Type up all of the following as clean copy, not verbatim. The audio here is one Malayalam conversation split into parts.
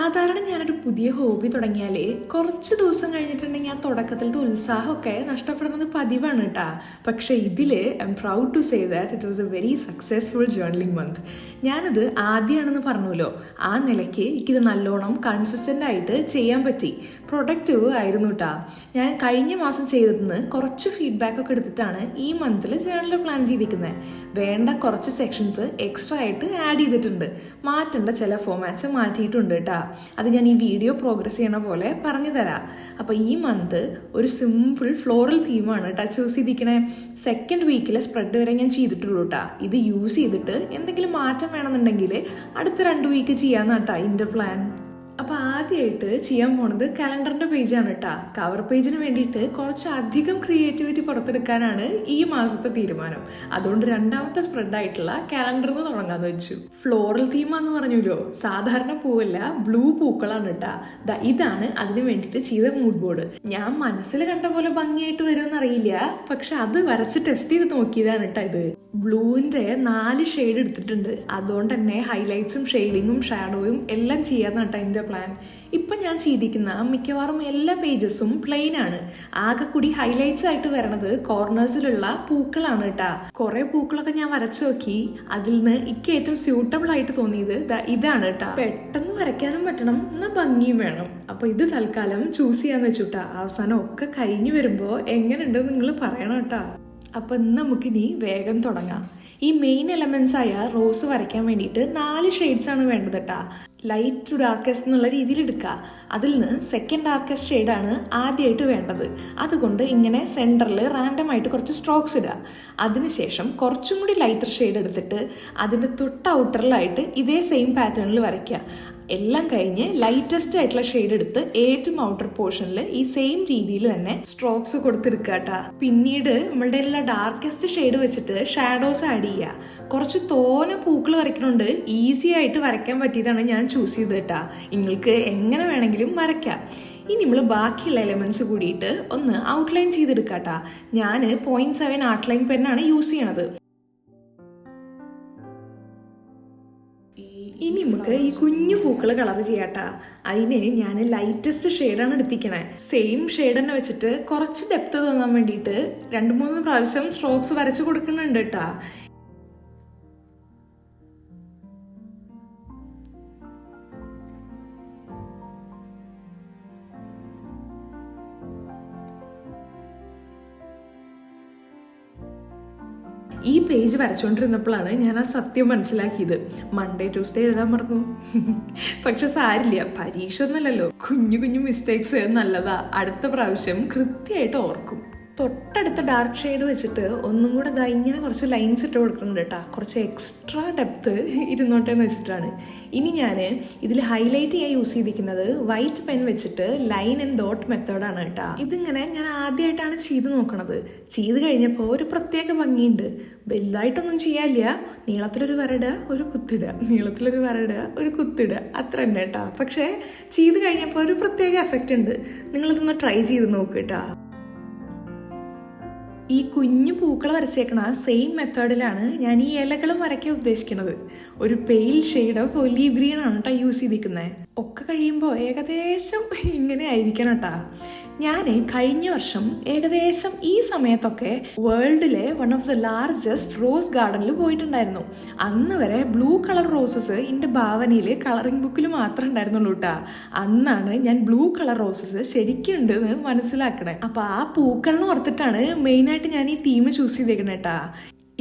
സാധാരണ ഞാനൊരു പുതിയ ഹോബി തുടങ്ങിയാൽ കുറച്ച് ദിവസം കഴിഞ്ഞിട്ടുണ്ടെങ്കിൽ ആ തുടക്കത്തിലത്തെ ഉത്സാഹമൊക്കെ നഷ്ടപ്പെടുന്നത് പതിവാണ് കേട്ടോ. പക്ഷേ ഇതിൽ I am proud to say that it was a very successful journaling month. ഞാനിത് ആദ്യമാണെന്ന് പറഞ്ഞല്ലോ, ആ നിലയ്ക്ക് എനിക്കിത് നല്ലോണം കൺസിസ്റ്റൻ്റ് ആയിട്ട് ചെയ്യാൻ പറ്റി. പ്രൊഡക്റ്റീവ് ആയിരുന്നു കേട്ടോ. ഞാൻ കഴിഞ്ഞ മാസം ചെയ്തതിന് കുറച്ച് ഫീഡ്ബാക്ക് ഒക്കെ എടുത്തിട്ടാണ് ഈ മന്തിൽ ജേർണൽ പ്ലാൻ ചെയ്തിരിക്കുന്നത്. വേണ്ട കുറച്ച് സെക്ഷൻസ് എക്സ്ട്രാ ആയിട്ട് ആഡ് ചെയ്തിട്ടുണ്ട്. മാറ്റേണ്ട ചില ഫോമാറ്റ്സ് മാറ്റിയിട്ടുണ്ട് കേട്ടോ. അത് ഞാൻ ഈ വീഡിയോ പ്രോഗ്രസ് ചെയ്യണ പോലെ പറഞ്ഞു തരാം. അപ്പോൾ ഈ മന്ത് ഒരു സിമ്പിൾ ഫ്ലോറൽ തീമാണ് കേട്ടോ ചൂസ് ചെയ്തിരിക്കണേ. സെക്കൻഡ് വീക്കിലെ സ്പ്രെഡ് വരെ ഞാൻ ചെയ്തിട്ടുള്ളൂ കേട്ടോ. ഇത് യൂസ് ചെയ്തിട്ട് എന്തെങ്കിലും മാറ്റം വേണമെന്നുണ്ടെങ്കിൽ അടുത്ത 2 വീക്ക് ചെയ്യാമെന്നാണ് കേട്ടോ എൻ്റെ പ്ലാൻ. അപ്പോൾ ആദ്യമായിട്ട് ചെയ്യാൻ പോണത് കലണ്ടറിൻ്റെ പേജാണ് കേട്ടോ. കവർ പേജിന് വേണ്ടിയിട്ട് കുറച്ചധികം ക്രിയേറ്റിവിറ്റി പുറത്തെടുക്കാനാണ് ഈ മാസത്തെ തീരുമാനം. അതുകൊണ്ട് രണ്ടാമത്തെ സ്പ്രെഡായിട്ടുള്ള കലണ്ടറിൽ നിന്ന് തുടങ്ങാന്ന് വെച്ചു. ഫ്ലോറൽ തീമാന്ന് പറഞ്ഞല്ലോ, സാധാരണ പൂവല്ല, ബ്ലൂ പൂക്കളാണ് കേട്ടോ. ഇതാണ് അതിന് വേണ്ടിയിട്ട് ചെയ്ത മൂഡ് ബോർഡ്. ഞാൻ മനസ്സിൽ കണ്ട പോലെ ഭംഗിയായിട്ട് വരുമെന്ന് അറിയില്ല, പക്ഷെ അത് വരച്ച് ടെസ്റ്റ് ചെയ്ത് നോക്കിയതാണ് കേട്ടോ. ഇത് ബ്ലൂവിൻ്റെ 4 ഷെയ്ഡ് എടുത്തിട്ടുണ്ട്. അതുകൊണ്ട് തന്നെ ഹൈലൈറ്റ്സും ഷെയ്ഡിങ്ങും ഷാഡോയും എല്ലാം ചെയ്യാന്നാണ് കേട്ടോ എൻ്റെ പ്ലാൻ. ഇപ്പം ഞാൻ ചെയ്തിരിക്കുന്ന മിക്കവാറും എല്ലാ പേജസും പ്ലെയിൻ ആണ്. ആകെ കൂടി ഹൈലൈറ്റ്സ് ആയിട്ട് വരണത് കോർണേഴ്സിലുള്ള പൂക്കളാണ് കേട്ടോ. കുറെ പൂക്കളൊക്കെ ഞാൻ വരച്ചു നോക്കി. അതിൽ നിന്ന് എനിക്ക് ഏറ്റവും സ്യൂട്ടബിൾ ആയിട്ട് തോന്നിയത് ഇതാണ് കേട്ടോ. പെട്ടെന്ന് വരയ്ക്കാനും പറ്റണം, എന്നാൽ ഭംഗിയും വേണം. അപ്പോൾ ഇത് തൽക്കാലം ചൂസ് ചെയ്യാന്ന് വെച്ചുട്ടാ. അവസാനം ഒക്കെ കഴിഞ്ഞു വരുമ്പോൾ എങ്ങനെയുണ്ടെന്ന് നിങ്ങൾ പറയണം കേട്ടോ. അപ്പം നമുക്കിനി വേഗം തുടങ്ങാം. ഈ മെയിൻ എലമെന്റ്സ് ആയ റോസ് വരയ്ക്കാൻ വേണ്ടിയിട്ട് 4 ഷെയ്ഡ്സ് ആണ് വേണ്ടത് കേട്ടോ. ലൈറ്റ് ടു ഡാർക്കസ്റ്റ് എന്നുള്ള രീതിയിൽ എടുക്കുക. അതിൽ നിന്ന് സെക്കൻഡ് ഡാർക്കസ്റ്റ് ഷെയ്ഡാണ് ആദ്യമായിട്ട് വേണ്ടത്. അതുകൊണ്ട് ഇങ്ങനെ സെൻറ്ററിൽ റാൻഡം ആയിട്ട് കുറച്ച് സ്ട്രോക്സ് ഇടുക. അതിനുശേഷം കുറച്ചും കൂടി ലൈറ്റർ ഷെയ്ഡ് എടുത്തിട്ട് അതിൻ്റെ തൊട്ട് ഔട്ടറിലായിട്ട് ഇതേ സെയിം പാറ്റേണിൽ വരയ്ക്കുക. എല്ലാം കഴിഞ്ഞ് ലൈറ്റസ്റ്റ് ആയിട്ടുള്ള ഷെയ്ഡ് എടുത്ത് ഏറ്റവും ഔട്ടർ പോർഷനിൽ ഈ സെയിം രീതിയിൽ തന്നെ സ്ട്രോക്സ് കൊടുത്തെടുക്കുക കേട്ടോ. പിന്നീട് നമ്മളുടെ എല്ലാ ഡാർക്കസ്റ്റ് ഷെയ്ഡ് വെച്ചിട്ട് ഷാഡോസ് ആഡ് ചെയ്യുക. കുറച്ച് തോന പൂക്കൾ വരയ്ക്കണോണ്ട് ഈസി ആയിട്ട് വരയ്ക്കാൻ പറ്റിയതാണ് ഞാൻ ചൂസ് ചെയ്തത് കേട്ടോ. നിങ്ങൾക്ക് എങ്ങനെ വേണമെങ്കിലും വരയ്ക്കാം. ഇനി നമ്മൾ ബാക്കിയുള്ള എലമെന്റ്സ് കൂടിയിട്ട് ഒന്ന് ഔട്ട്ലൈൻ ചെയ്തെടുക്കാം കേട്ടോ. ഞാൻ 0.7 ഔട്ട്ലൈൻ പെന്നാണ് യൂസ് ചെയ്യണത്. ഇനി നമുക്ക് ഈ കുഞ്ഞു പൂക്കൾ കളർ ചെയ്യാട്ടാ. അതിന് ഞാൻ ലൈറ്റസ്റ്റ് ഷെയ്ഡാണ് എടുത്തിക്കണേ. സെയിം ഷെയ്ഡ് തന്നെ വെച്ചിട്ട് കുറച്ച് ഡെപ്ത് തോന്നാൻ വേണ്ടിയിട്ട് 2-3 പ്രാവശ്യം സ്ട്രോക്സ് വരച്ച് കൊടുക്കുന്നുണ്ട് കേട്ടാ. ഈ പേജ് വരച്ചുകൊണ്ടിരുന്നപ്പോഴാണ് ഞാൻ ആ സത്യം മനസ്സിലാക്കിയത്. മൺഡേ ട്യൂസ്ഡേ എഴുതാൻ മറന്നു. പക്ഷെ സാരില്ല, പരീക്ഷ ഒന്നുമല്ലല്ലോ. കുഞ്ഞു കുഞ്ഞു മിസ്റ്റേക്സ് നല്ലതാ. അടുത്ത പ്രാവശ്യം കൃത്യമായിട്ട് ഓർക്കും. തൊട്ടടുത്ത ഡാർക്ക് ഷെയ്ഡ് വെച്ചിട്ട് ഒന്നും കൂടെ ഇങ്ങനെ കുറച്ച് ലൈൻസ് ഇട്ട് കൊടുക്കുന്നുണ്ട് കേട്ടോ. കുറച്ച് എക്സ്ട്രാ ഡെപ്ത് ഇരുന്നോട്ടെ എന്ന് വെച്ചിട്ടാണ്. ഇനി ഞാൻ ഇതിൽ ഹൈലൈറ്റ് ചെയ്യാൻ യൂസ് ചെയ്തിരിക്കുന്നത് വൈറ്റ് പെൻ വെച്ചിട്ട് ലൈൻ ആൻഡ് ഡോട്ട് മെത്തേഡാണ് കേട്ടോ. ഇതിങ്ങനെ ഞാൻ ആദ്യമായിട്ടാണ് ചെയ്ത് നോക്കണത്. ചെയ്ത് കഴിഞ്ഞപ്പോൾ ഒരു പ്രത്യേക ഭംഗിയുണ്ട്. വലുതായിട്ടൊന്നും ചെയ്യാനില്ല. നീളത്തിലൊരു വരയിടുക, ഒരു കുത്തിടുക, നീളത്തിലൊരു വരയിടുക, ഒരു കുത്തിടുക, അത്ര തന്നെ കേട്ടോ. പക്ഷേ ചെയ്ത് കഴിഞ്ഞപ്പോൾ ഒരു പ്രത്യേക എഫക്റ്റ് ഉണ്ട്. നിങ്ങളിതൊന്ന് ട്രൈ ചെയ്ത് നോക്ക് കേട്ടോ. ഈ കുഞ്ഞു പൂക്കൾ വരച്ചേക്കണ സെയിം മെത്തേഡിലാണ് ഞാൻ ഈ ഇലകളും വരയ്ക്കാൻ ഉദ്ദേശിക്കുന്നത്. ഒരു pale shade of olive green ആണ് കേട്ടോ യൂസ് ചെയ്തിരിക്കുന്നത്. ഒക്കെ കഴിയുമ്പോൾ ഏകദേശം ഇങ്ങനെ ആയിരിക്കണം കേട്ടോ. ഞാൻ കഴിഞ്ഞ വർഷം ഏകദേശം ഈ സമയത്തൊക്കെ വേൾഡിലെ one of the largest rose ഗാർഡനിൽ പോയിട്ടുണ്ടായിരുന്നു. അന്ന് വരെ ബ്ലൂ കളർ റോസസ് എൻ്റെ ഭാവനയിൽ കളറിംഗ് ബുക്കിൽ മാത്രമേ ഉണ്ടായിരുന്നുള്ളൂ കേട്ടോ. അന്നാണ് ഞാൻ ബ്ലൂ കളർ റോസസ് ശരിക്കും ഉണ്ടെന്ന് മനസ്സിലാക്കണേ. അപ്പോൾ ആ പൂക്കളിനെ ഓർത്തിട്ടാണ് മെയിനായിട്ട് ഞാൻ ഈ തീം ചൂസ് ചെയ്തേക്കണേ കേട്ടോ.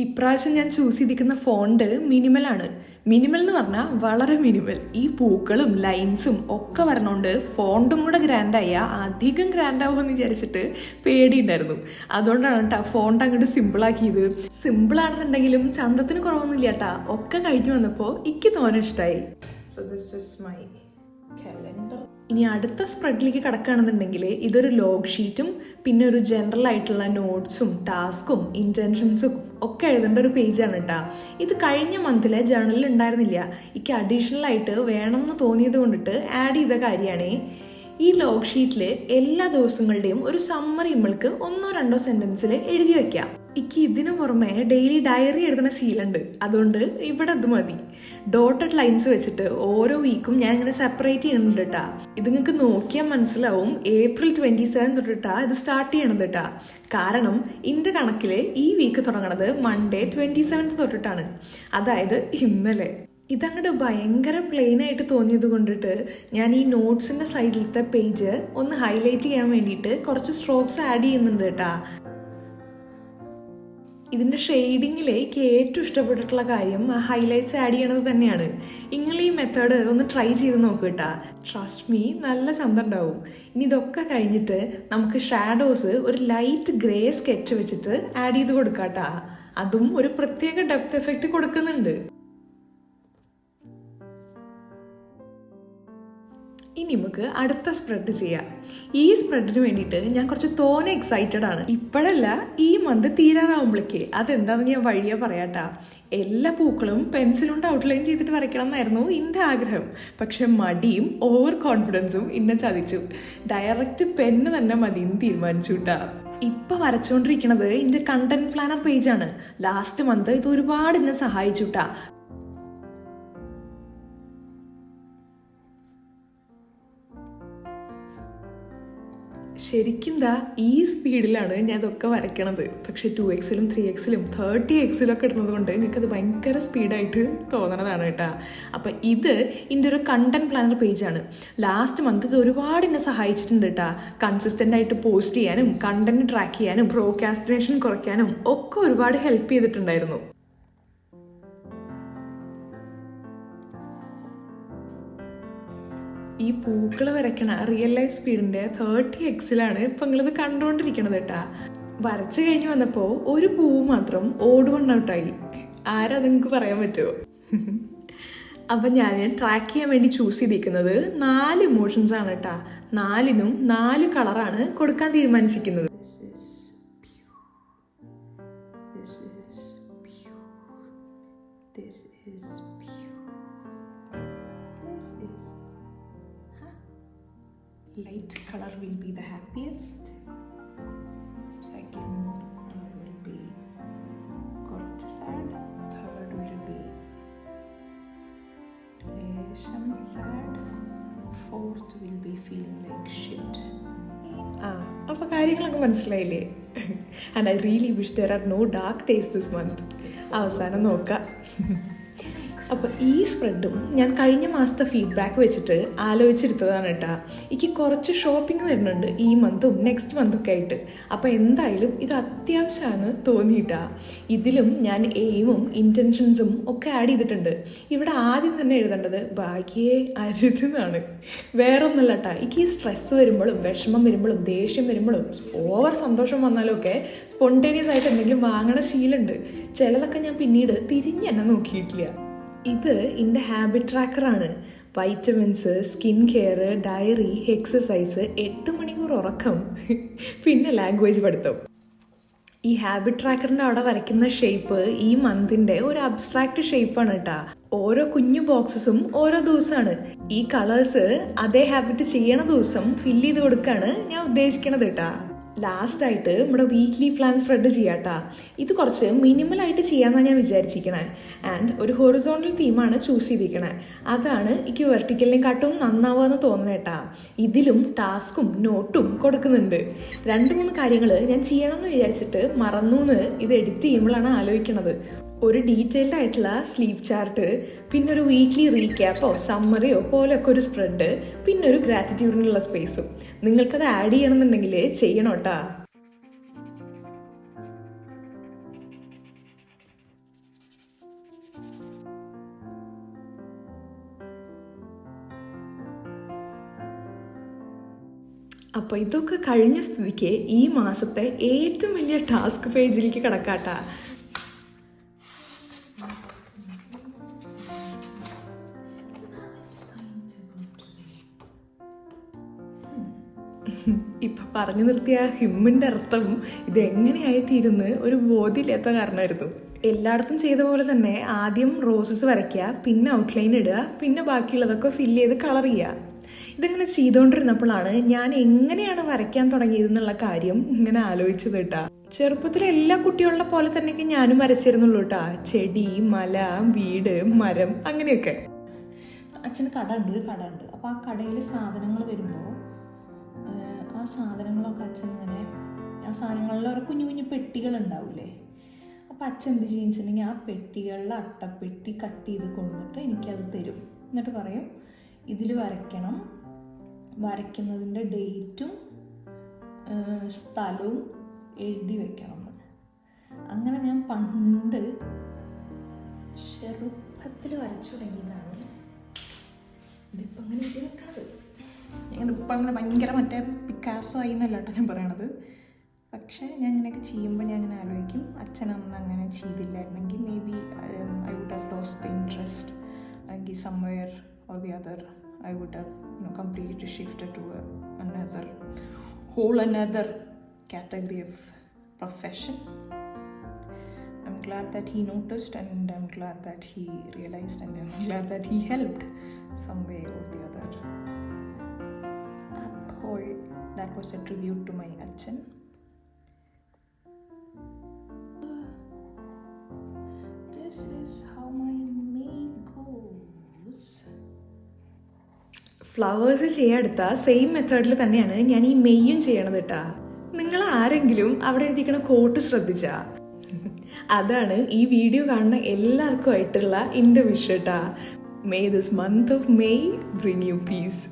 ഇപ്രാവശ്യം ഞാൻ ചൂസ് ചെയ്തിരിക്കുന്ന ഫോണ്ട് മിനിമലാണ്. മിനിമൽ എന്ന് പറഞ്ഞാൽ വളരെ മിനിമൽ. ഈ പൂക്കളും ലൈൻസും ഒക്കെ വരണോണ്ട് ഫോണ്ടും കൂടെ ഗ്രാൻഡായ അധികം ഗ്രാൻഡാവുമെന്ന് വിചാരിച്ചിട്ട് പേടിയുണ്ടായിരുന്നു. അതുകൊണ്ടാണ് കേട്ടോ ഫോണ്ട് അങ്ങോട്ട് സിമ്പിളാക്കിയത്. സിമ്പിളാണെന്നുണ്ടെങ്കിലും ചന്തത്തിന് കുറവൊന്നുമില്ല കേട്ടാ. ഒക്കെ കഴിഞ്ഞു വന്നപ്പോൾ എനിക്ക് തോന്നെ ഇഷ്ടമായി. So this is my calendar. ഇനി അടുത്ത സ്പ്രെഡിലേക്ക് കിടക്കുകയാണെന്നുണ്ടെങ്കിൽ ഇതൊരു ലോഗ് ഷീറ്റും പിന്നെ ഒരു ജനറൽ ആയിട്ടുള്ള നോട്ട്സും ടാസ്കും ഇൻറ്റൻഷൻസും ഒക്കെ എഴുതേണ്ട ഒരു പേജാണ് കേട്ടോ. ഇത് കഴിഞ്ഞ മന്തിലെ ജേർണലിൽ ഉണ്ടായിരുന്നില്ല. എനിക്ക് അഡീഷണൽ ആയിട്ട് വേണമെന്ന് തോന്നിയത് കൊണ്ടിട്ട് ആഡ് ചെയ്ത കാര്യമാണ്. ഈ ലോഗ് ഷീറ്റിൽ എല്ലാ ദിവസങ്ങളുടെയും ഒരു സമ്മറി നമ്മൾക്ക് 1-2 സെൻറ്റൻസിൽ എഴുതി വയ്ക്കാം. എനിക്ക് ഇതിനു പുറമെ ഡെയിലി ഡയറി എഴുതുന്ന ശീലമുണ്ട്. അതുകൊണ്ട് ഇവിടെ അത് മതി. ഡോട്ടഡ് ലൈൻസ് വെച്ചിട്ട് ഓരോ വീക്കും ഞാൻ ഇങ്ങനെ സെപ്പറേറ്റ് ചെയ്യുന്നുണ്ട് കേട്ടാ. ഇത് നിങ്ങൾക്ക് നോക്കിയാൽ മനസ്സിലാവും April 27 തൊട്ടിട്ടാ ഇത് സ്റ്റാർട്ട് ചെയ്യണത് കേട്ടാ. കാരണം എൻ്റെ കണക്കിൽ ഈ വീക്ക് തുടങ്ങണത് Monday 27 തൊട്ടിട്ടാണ്, അതായത് ഇന്നലെ. ഇതങ്ങോട്ട് ഭയങ്കര പ്ലെയിൻ ആയിട്ട് തോന്നിയത് കൊണ്ടിട്ട് ഞാൻ ഈ നോട്ട്സിൻ്റെ സൈഡിലത്തെ പേജ് ഒന്ന് ഹൈലൈറ്റ് ചെയ്യാൻ വേണ്ടിയിട്ട് കുറച്ച് സ്ട്രോക്സ് ആഡ് ചെയ്യുന്നുണ്ട് കേട്ടാ. ഇതിൻ്റെ ഷെയ്ഡിങ്ങിൽ എനിക്ക് ഏറ്റവും ഇഷ്ടപ്പെട്ടിട്ടുള്ള കാര്യം ഹൈലൈറ്റ്സ് ആഡ് ചെയ്യണത് തന്നെയാണ്. നിങ്ങൾ ഈ മെത്തേഡ് ഒന്ന് ട്രൈ ചെയ്ത് നോക്കുക കേട്ടാ. ട്രസ്റ്റ് മീ, നല്ല ചന്തം ഉണ്ടാവും. ഇനി ഇതൊക്കെ കഴിഞ്ഞിട്ട് നമുക്ക് ഷാഡോസ് ഒരു ലൈറ്റ് ഗ്രേ സ്കെച്ച് വെച്ചിട്ട് ആഡ് ചെയ്ത് കൊടുക്കാം കേട്ടാ. അതും ഒരു പ്രത്യേക ഡെപ്ത് എഫക്റ്റ് കൊടുക്കുന്നുണ്ട്. ഇനി നമുക്ക് അടുത്ത സ്പ്രെഡ് ചെയ്യാം. ഈ സ്പ്രെഡിന് വേണ്ടിയിട്ട് ഞാൻ കുറച്ച് തോനെ എക്സൈറ്റഡ് ആണ്. ഇപ്പോഴല്ല, ഈ മന്ത് തീരാറാവുമ്പോഴേക്ക്. അതെന്താണെന്ന് ഞാൻ വഴിയെ പറയാട്ടാ. എല്ലാ പൂക്കളും പെൻസിലുകൊണ്ട് ഔട്ട്ലൈൻ ചെയ്തിട്ട് വരയ്ക്കണം എന്നായിരുന്നു എൻ്റെ ആഗ്രഹം. പക്ഷെ മടിയും ഓവർ കോൺഫിഡൻസും എന്നെ ചതിച്ചു. ഡയറക്റ്റ് പെന്ന് തന്നെ മതിയെന്ന് തീരുമാനിച്ചു കേട്ടാ. ഇപ്പം വരച്ചുകൊണ്ടിരിക്കുന്നത് എൻ്റെ കണ്ടന്റ് പ്ലാനർ പേജാണ്. ലാസ്റ്റ് മന്ത് ഇത് ഒരുപാട് എന്നെ സഹായിച്ചു കേട്ടാ. ശരിക്കും ഈ സ്പീഡിലാണ് ഞാൻ ഇതൊക്കെ വരയ്ക്കണത്. പക്ഷെ 2xലും 3xലും 30xലും ഒക്കെ ഇടുന്നത് കൊണ്ട് എനിക്കത് ഭയങ്കര സ്പീഡായിട്ട് തോന്നണതാണ് കേട്ടാ. അപ്പം ഇത് എൻ്റെ ഒരു കണ്ടന്റ് പ്ലാനർ പേജാണ്. ലാസ്റ്റ് മന്ത് ഇത് ഒരുപാട് എന്നെ സഹായിച്ചിട്ടുണ്ട് കേട്ടാ. കൺസിസ്റ്റൻ്റ് ആയിട്ട് പോസ്റ്റ് ചെയ്യാനും കണ്ടന്റ് ട്രാക്ക് ചെയ്യാനും പ്രോക്രാസ്റ്റിനേഷൻ കുറയ്ക്കാനും ഒക്കെ ഒരുപാട് ഹെൽപ്പ് ചെയ്തിട്ടുണ്ടായിരുന്നു. ഈ പൂക്കൾ വരയ്ക്കണ റിയൽ ലൈഫ് സ്പീഡിൻ്റെ 30xലാണ് ഇപ്പം നിങ്ങളിത് കണ്ടുകൊണ്ടിരിക്കണത് കേട്ടാ. വരച്ചു കഴിഞ്ഞ് വന്നപ്പോൾ ഒരു പൂവ് മാത്രം ഓട് വൺ ഔട്ടായി. ആരാ നിങ്ങൾക്ക് പറയാൻ പറ്റുമോ? അപ്പം ഞാൻ ട്രാക്ക് ചെയ്യാൻ വേണ്ടി ചൂസ് ചെയ്തിരിക്കുന്നത് 4 ഇമോഷൻസ് ആണ് കേട്ടാ. 4നും 4 കളറാണ് കൊടുക്കാൻ തീരുമാനിച്ചിരിക്കുന്നത്. Light color will be the happiest. Second color will be കുറച്ച് sad. Third will be ലേശം sad. Fourth will be feeling like shit. അപ്പോൾ കാര്യങ്ങളൊക്കെ മനസ്സിലായില്ലേ? And I really wish there are no dark days this month. അവസാനം നോക്കാം. അപ്പോൾ ഈ സ്പ്രെഡും ഞാൻ കഴിഞ്ഞ മാസത്തെ ഫീഡ്ബാക്ക് വെച്ചിട്ട് ആലോചിച്ചെടുത്തതാണ് കേട്ടാ. എനിക്ക് കുറച്ച് ഷോപ്പിംഗ് വരുന്നുണ്ട് ഈ മന്തും നെക്സ്റ്റ് മന്തൊക്കെ ആയിട്ട്. അപ്പോൾ എന്തായാലും ഇത് അത്യാവശ്യമാണ് തോന്നിയിട്ടാ. ഇതിലും ഞാൻ എയിമും ഇൻറ്റൻഷൻസും ഒക്കെ ആഡ് ചെയ്തിട്ടുണ്ട്. ഇവിടെ ആദ്യം തന്നെ എഴുതേണ്ടത് ഭാഗ്യേ അരുതെന്നാണ്. വേറൊന്നല്ല കേട്ടാ. എനിക്ക് ഈ സ്ട്രെസ്സ് വരുമ്പോഴും വിഷമം വരുമ്പോഴും ദേഷ്യം വരുമ്പോഴും ഓവർ സന്തോഷം വന്നാലും ഒക്കെ സ്പോണ്ടേനിയസ് ആയിട്ട് എന്തെങ്കിലും വാങ്ങണ ശീലമുണ്ട്. ചിലതൊക്കെ ഞാൻ പിന്നീട് തിരിഞ്ഞെന്നെ നോക്കിയിട്ടില്ല. ഇത് എൻ്റെ ഹാബിറ്റ് ട്രാക്കറാണ്. Vitamins, skin care, diary, exercise, 8 മണിക്കൂർ ഉറക്കം, പിന്നെ ലാംഗ്വേജ് പഠിത്തം. ഈ ഹാബിറ്റ് ട്രാക്കറിൻ്റെ അവിടെ വരയ്ക്കുന്ന ഷേപ്പ് ഈ മന്തിൻ്റെ ഒരു അബ്സ്ട്രാക്റ്റ് ഷേപ്പാണ് കേട്ടാ. ഓരോ കുഞ്ഞു ബോക്സസും ഓരോ ദിവസമാണ്. ഈ കളേഴ്സ് അതേ ഹാബിറ്റ് ചെയ്യണ ദിവസം ഫില്ല് ചെയ്ത് കൊടുക്കുകയാണ് ഞാൻ ഉദ്ദേശിക്കണത് കേട്ടാ. ലാസ്റ്റായിട്ട് നമ്മുടെ വീക്ക്ലി പ്ലാൻ സ്പ്രെഡ് ചെയ്യാട്ടാ. ഇത് കുറച്ച് മിനിമലായിട്ട് ചെയ്യാമെന്നാണ് ഞാൻ വിചാരിച്ചിരിക്കണേ. ആൻഡ് ഒരു ഹൊറിസോണ്ടൽ തീമാണ് ചൂസ് ചെയ്തിരിക്കണേ. അതാണ് എനിക്ക് വെർട്ടിക്കലിനെക്കാട്ടും നന്നാവുകയെന്ന് തോന്നണേട്ടാ. ഇതിലും ടാസ്കും നോട്ടും കൊടുക്കുന്നുണ്ട്. 2-3 കാര്യങ്ങൾ ഞാൻ ചെയ്യണമെന്ന് വിചാരിച്ചിട്ട് മറന്നു ഇത് എഡിറ്റ് ചെയ്യുമ്പോഴാണ് ആലോചിക്കണത്. ഒരു ഡീറ്റെയിൽഡ് ആയിട്ടുള്ള സ്ലീപ്പ് ചാർട്ട്, പിന്നെ ഒരു വീക്ക്ലി റീക്യാപ്പോ സമ്മറിയോ പോലെയൊക്കെ ഒരു സ്പ്രെഡ്, പിന്നെ ഒരു ഗ്രാറ്റിറ്റ്യൂഡിനുള്ള സ്പേസും. നിങ്ങൾക്കത് ആഡ് ചെയ്യണമെന്നുണ്ടെങ്കിൽ ചെയ്യണോട്ടാ. അപ്പോൾ ഇതൊക്കെ കഴിഞ്ഞ സ്ഥിതിക്ക് ഈ മാസത്തെ ഏറ്റവും വലിയ ടാസ്ക് പേജിലേക്ക് കിടക്കാട്ടാ. ഇപ്പം പറഞ്ഞു നിർത്തിയ ഹിമ്മിൻ്റെ അർത്ഥം ഇതെങ്ങനെയായി തീരുന്ന് ഒരു ബോധ്യമില്ലാത്ത കാരണമായിരുന്നു. എല്ലായിടത്തും ചെയ്ത പോലെ തന്നെ ആദ്യം റോസസ് വരയ്ക്കുക, പിന്നെ ഔട്ട്ലൈൻ ഇടുക, പിന്നെ ബാക്കിയുള്ളതൊക്കെ ഫില്ല് ചെയ്ത് കളർ ചെയ്യുക. ഇതിങ്ങനെ ചെയ്തുകൊണ്ടിരുന്നപ്പോഴാണ് ഞാൻ എങ്ങനെയാണ് വരയ്ക്കാൻ തുടങ്ങിയതെന്നുള്ള കാര്യം ഇങ്ങനെ ആലോചിച്ചത് കേട്ടാ. ചെറുപ്പത്തിലെ എല്ലാ കുട്ടികളുടെ പോലെ തന്നെയൊക്കെ ഞാനും വരച്ചിരുന്നുള്ളൂ കേട്ടാ. ചെടി, മല, വീട്, മരം, അങ്ങനെയൊക്കെ. അച്ഛന് ഒരു കട ഉണ്ട്. അപ്പോൾ ആ കടയിൽ സാധനങ്ങൾ വരുമ്പോൾ ആ സാധനങ്ങളൊക്കെ അച്ഛൻ ഇങ്ങനെ, ആ സാധനങ്ങളിൽ ഓരോ കുഞ്ഞു കുഞ്ഞു പെട്ടികൾ ഉണ്ടാവില്ലേ. അപ്പോൾ അച്ഛൻ എന്ത് ചെയ്യുന്നുവെച്ചിട്ടുണ്ടെങ്കിൽ ആ പെട്ടികളിൽ അട്ടപ്പെട്ടി കട്ട് ചെയ്ത് കൊണ്ടിട്ട് എനിക്കത് തരും. എന്നിട്ട് പറയും ഇതിൽ വരയ്ക്കണം, വരയ്ക്കുന്നതിൻ്റെ ഡേറ്റും സ്ഥലവും എഴുതി വെക്കണമെന്ന്. അങ്ങനെ ഞാൻ പണ്ട് ചെറുപ്പത്തിൽ വരച്ചു തുടങ്ങിയതാണ്. ഇതിപ്പോൾ അങ്ങനെ എഴുതി വെക്കണത്. ഇപ്പം അങ്ങനെ ഭയങ്കര മറ്റേ പിക്കാസോ ആയി എന്നല്ല കേട്ടോ ഞാൻ പറയണത്. പക്ഷേ ഞാൻ ഇങ്ങനെയൊക്കെ ചെയ്യുമ്പോൾ ഞാൻ ഇങ്ങനെ ആലോചിക്കും, അച്ഛനന്ന് അങ്ങനെ ചെയ്തില്ലായിരുന്നെങ്കിൽ maybe I would have lost the interest, അല്ലെങ്കിൽ somewhere or the other I would have completely shifted to another category of profession. I'm glad that he noticed, and I'm glad that he realized, and I'm glad that he helped some way or the other. That was a tribute to my Achan. This is how my main goes. Flowers ചെയ്യാമെടുത്ത സെയിം മെത്തേഡിൽ തന്നെയാണ് ഞാൻ ഈ മെയ്യും ചെയ്യണത് കേട്ടാ. നിങ്ങൾ ആരെങ്കിലും അവിടെ എഴുതിക്കണ കോട്ട് ശ്രദ്ധിച്ചാ? അതാണ് ഈ വീഡിയോ കാണുന്ന എല്ലാവർക്കും ആയിട്ടുള്ള എൻ്റെ വിഷ് കേട്ടാ. May this month of May bring you piece.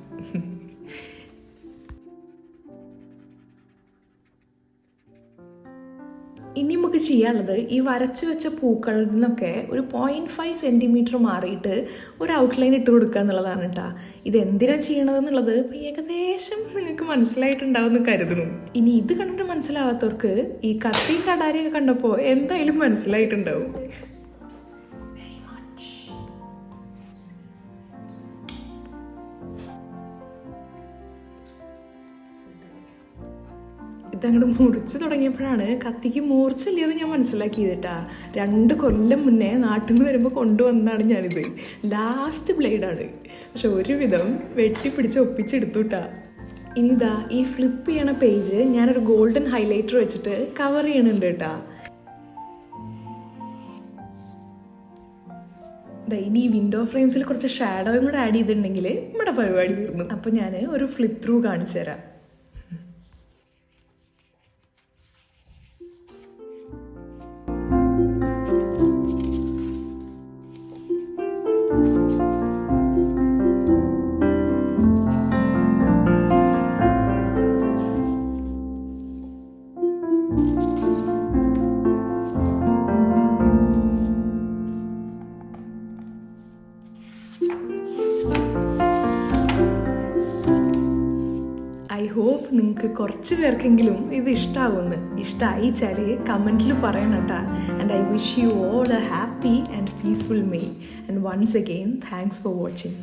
ഇനി നമുക്ക് ചെയ്യാനുള്ളത് ഈ വരച്ചു വെച്ച പൂക്കളിൽ നിന്നൊക്കെ ഒരു 0.5 സെൻറ്റിമീറ്റർ മാറിയിട്ട് ഒരു ഔട്ട്ലൈൻ ഇട്ട് കൊടുക്കുക എന്നുള്ളതാണ് കേട്ടോ. ഇത് എന്തിനാണ് ചെയ്യണതെന്നുള്ളത് ഇപ്പോൾ ഏകദേശം നിങ്ങൾക്ക് മനസ്സിലായിട്ടുണ്ടാവും എന്ന് കരുതുന്നു. ഇനി ഇത് കണ്ടിട്ട് മനസ്സിലാവാത്തവർക്ക് ഈ കത്തിയും കടാരിയൊക്കെ കണ്ടപ്പോൾ എന്തായാലും മനസ്സിലായിട്ടുണ്ടാവും. ഇതങ്ങോട്ട് മുറിച്ച് തുടങ്ങിയപ്പോഴാണ് കത്തിക്ക് മൂർച്ചയില്ലെന്ന് ഞാൻ മനസ്സിലാക്കിയത് കേട്ടാ. 2 കൊല്ലം മുന്നേ നാട്ടിൽ നിന്ന് വരുമ്പോൾ കൊണ്ടുവന്നതാണ് ഞാനിത്. ലാസ്റ്റ് ബ്ലേഡാണ്, പക്ഷെ ഒരുവിധം വെട്ടിപ്പിടിച്ച് ഒപ്പിച്ചെടുത്തു കേട്ടാ. ഇനി ഇതാ ഈ ഫ്ലിപ്പ് ചെയ്യണ പേജ് ഞാനൊരു ഗോൾഡൻ ഹൈലൈറ്റർ വെച്ചിട്ട് കവർ ചെയ്യണുണ്ട് കേട്ടാ. ഇനി വിൻഡോ ഫ്രെയിംസിൽ കുറച്ച് ഷാഡോയും കൂടെ ആഡ് ചെയ്തിട്ടുണ്ടെങ്കിൽ നമ്മുടെ പരിപാടി തീർന്നു. അപ്പോൾ ഞാൻ ഒരു ഫ്ലിപ്പ് ത്രൂ കാണിച്ചു തരാം. ഐ ഹോപ്പ് നിങ്ങൾക്ക് കുറച്ച് പേർക്കെങ്കിലും ഇത് ഇഷ്ടമാവുമെന്ന്. ഇഷ്ടമായിച്ചാൽ കമൻറ്റിൽ പറയണം കേട്ടോ. And I wish you all a happy and peaceful May. And once again thanks for watching.